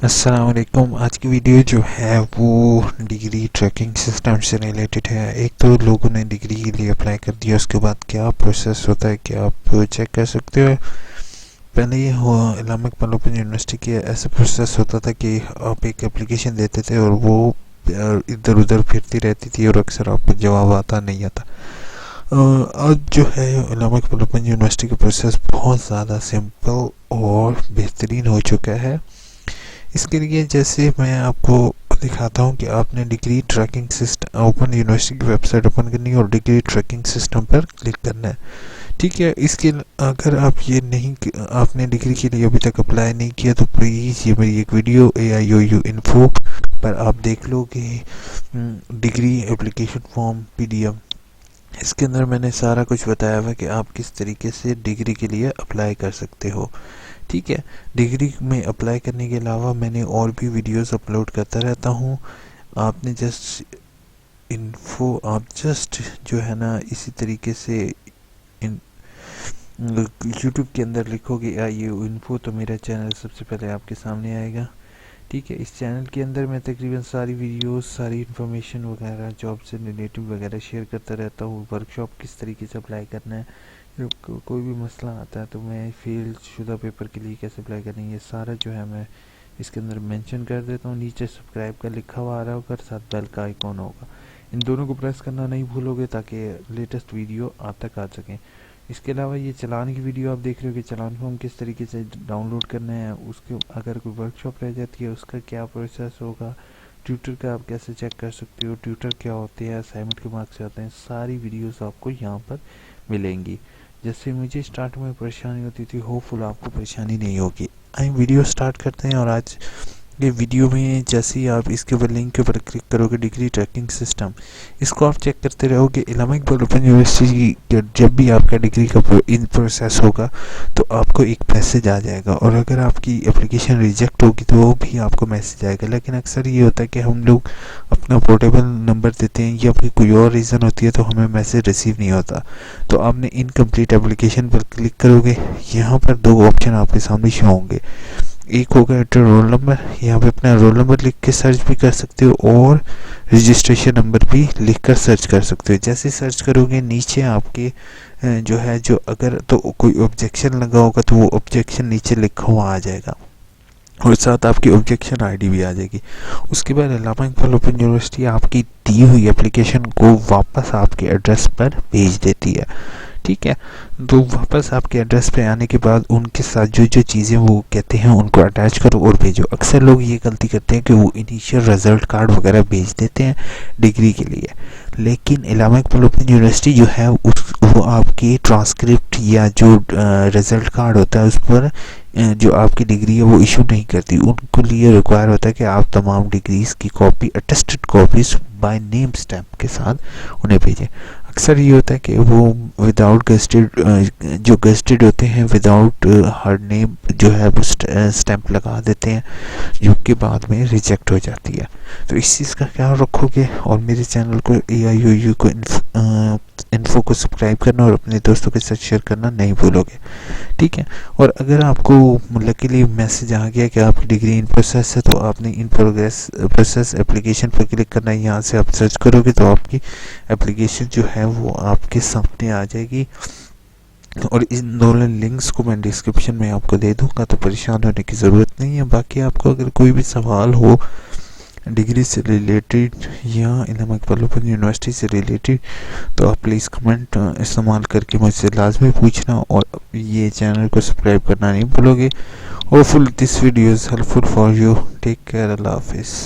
अस्सलाम वालेकुम। आज की वीडियो जो है वो डिग्री ट्रैकिंग सिस्टम से रिलेटेड है। एक तो लोगों ने डिग्री के लिए अप्लाई कर दिया, उसके बाद क्या प्रोसेस होता है क्या आप चेक कर सकते हो। पहले ये हो इस्लामिक इकबाल ओपन यूनिवर्सिटी के ऐसा प्रोसेस होता था कि आप एक एप्लीकेशन देते थे और वो इधर उधर फिरती रहती थी और अक्सर आपको जवाब आता नहीं आता। आज जो है इस्लामिक इकबाल ओपन यूनिवर्सिटी का प्रोसेस बहुत ज़्यादा सिंपल और बेहतरीन हो चुका है। इसके लिए जैसे मैं आपको दिखाता हूँ कि आपने degree tracking system open university की वेबसाइट ओपन करनी है और डिग्री ट्रैकिंग सिस्टम पर क्लिक करना है। ठीक है, इसके अगर आप ये नहीं आपने डिग्री के लिए अभी तक अप्लाई नहीं किया तो प्लीज़ ये मेरी एक वीडियो AIOU इन्फो पर आप देख लो कि डिग्री एप्लीकेशन फॉर्म PDF, इसके अंदर मैंने सारा कुछ बताया हुआ कि आप किस तरीके से डिग्री के लिए अप्लाई कर सकते हो। ठीक है, डिग्री में अप्लाई करने के अलावा मैंने और भी वीडियोस अपलोड करता रहता हूँ। आपने जस्ट इन्फो आप जस्ट जो है ना इसी तरीके से यूट्यूब के अंदर लिखोगे ये इन्फो तो मेरा चैनल सबसे पहले आपके सामने आएगा। ठीक है, इस चैनल के अंदर मैं तकरीबन सारी वीडियोस सारी इन्फॉर्मेशन वगैरह जॉब से रिलेटिव वगैरह शेयर करता रहता हूँ। वर्कशॉप किस तरीके से अप्लाई करना है, कोई भी मसला आता है तो मैं फेल शुदा पेपर के लिए कैसे अप्लाई करनी है, ये सारा जो है मैं इसके अंदर मेंशन कर देता हूँ। नीचे सब्सक्राइब का लिखा हुआ आ रहा होगा, साथ बेल का आइकॉन होगा, इन दोनों को प्रेस करना नहीं भूलोगे ताकि लेटेस्ट वीडियो आप तक आ सकें। इसके अलावा ये चलान की वीडियो आप देख रहे हो कि चलान फॉर्म किस तरीके से डाउनलोड करना है, उसके अगर कोई वर्कशॉप रह जाती है उसका क्या प्रोसेस होगा, ट्यूटर का आप कैसे चेक कर सकते हो, ट्यूटर क्या होते हैं, असाइनमेंट के मार्क्स आते हैं, सारी वीडियोस आपको यहाँ पर मिलेंगी। जैसे मुझे स्टार्ट में परेशानी होती थी, होपफुल आपको परेशानी नहीं होगी। आइए वीडियो स्टार्ट करते हैं। और आज ये वीडियो में जैसे ही आप इसके ऊपर लिंक के ऊपर क्लिक करोगे डिग्री ट्रैकिंग सिस्टम, इसको आप चेक करते रहोगे। इस्लामिक इकबाल ओपन यूनिवर्सिटी की जब भी आपका डिग्री का इन प्रोसेस होगा तो आपको एक मैसेज आ जाएगा, और अगर आपकी एप्लीकेशन रिजेक्ट होगी तो वो भी आपको मैसेज आएगा। लेकिन अक्सर ये होता है कि हम लोग अपना पोर्टेबल नंबर देते हैं या फिर कोई और रीज़न होती है तो हमें मैसेज रिसीव नहीं होता। तो आपने इनकम्प्लीट एप्लीकेशन पर क्लिक करोगे, यहाँ पर दो ऑप्शन आपके सामने शो होंगे। एक होगा एंटर रोल नंबर, यहाँ पे अपना रोल नंबर लिख के सर्च भी कर सकते हो और रजिस्ट्रेशन नंबर भी लिख कर सर्च कर सकते हो। जैसे सर्च करोगे नीचे आपके जो है जो अगर तो कोई ऑब्जेक्शन लगा होगा तो वो ऑब्जेक्शन नीचे लिखा हुआ आ जाएगा और साथ आपकी ऑब्जेक्शन ID भी आ जाएगी। उसके बाद इस्लामिक इकबाल ओपन यूनिवर्सिटी आपकी दी हुई एप्लीकेशन को वापस आपके एड्रेस पर भेज देती है। ठीक है, तो वापस आपके एड्रेस पे आने के बाद उनके साथ जो जो चीज़ें वो कहते हैं उनको अटैच करो और भेजो। अक्सर लोग ये गलती करते हैं कि वो इनिशियल रिज़ल्ट कार्ड वगैरह भेज देते हैं डिग्री के लिए, लेकिन इस्लामिक इकबाल ओपन यूनिवर्सिटी जो है वो आपकी ट्रांसक्रिप्ट या जो रिज़ल्ट कार्ड होता है उस पर जो आपकी डिग्री है वो इशू नहीं करती। उनको लिए रिक्वायर होता है कि आप तमाम डिग्रीज़ की copy attested copies by name stamp के साथ उन्हें भेजें। अक्सर ये होता है कि वो विदाउट गेस्टेड जो गेस्टेड होते हैं विदाउट हर नेम जो है वो स्टैम्प लगा देते हैं, जो कि बाद में रिजेक्ट हो जाती है। तो इस चीज़ का ख्याल रखोगे और मेरे चैनल को AIOU को इन्फो को सब्सक्राइब करना और अपने दोस्तों के साथ शेयर करना नहीं भूलोगे। ठीक है, और अगर आपको लकीली मैसेज आ गया कि आपकी डिग्री इन प्रोसेस है तो आपने इन प्रोसेस एप्लीकेशन पर क्लिक करना है। यहाँ से आप सर्च करोगे तो आपकी एप्लीकेशन जो है वो आपके सामने आ जाएगी, और इन दोनों लिंक्स को मैं डिस्क्रिप्शन में आपको दे दूँगा, तो परेशान होने की ज़रूरत नहीं है। बाकी आपको अगर कोई भी सवाल हो डिग्री से रिलेटेड या इस्लामिक इकबाल ओपन यूनिवर्सिटी से रिलेटेड तो आप प्लीज़ कमेंट इस्तेमाल करके मुझसे लाजमी पूछना, और ये चैनल को सब्सक्राइब करना नहीं भूलोगे। Hopeful this video is helpful for you. Take care, अल्लाह हाफिज़।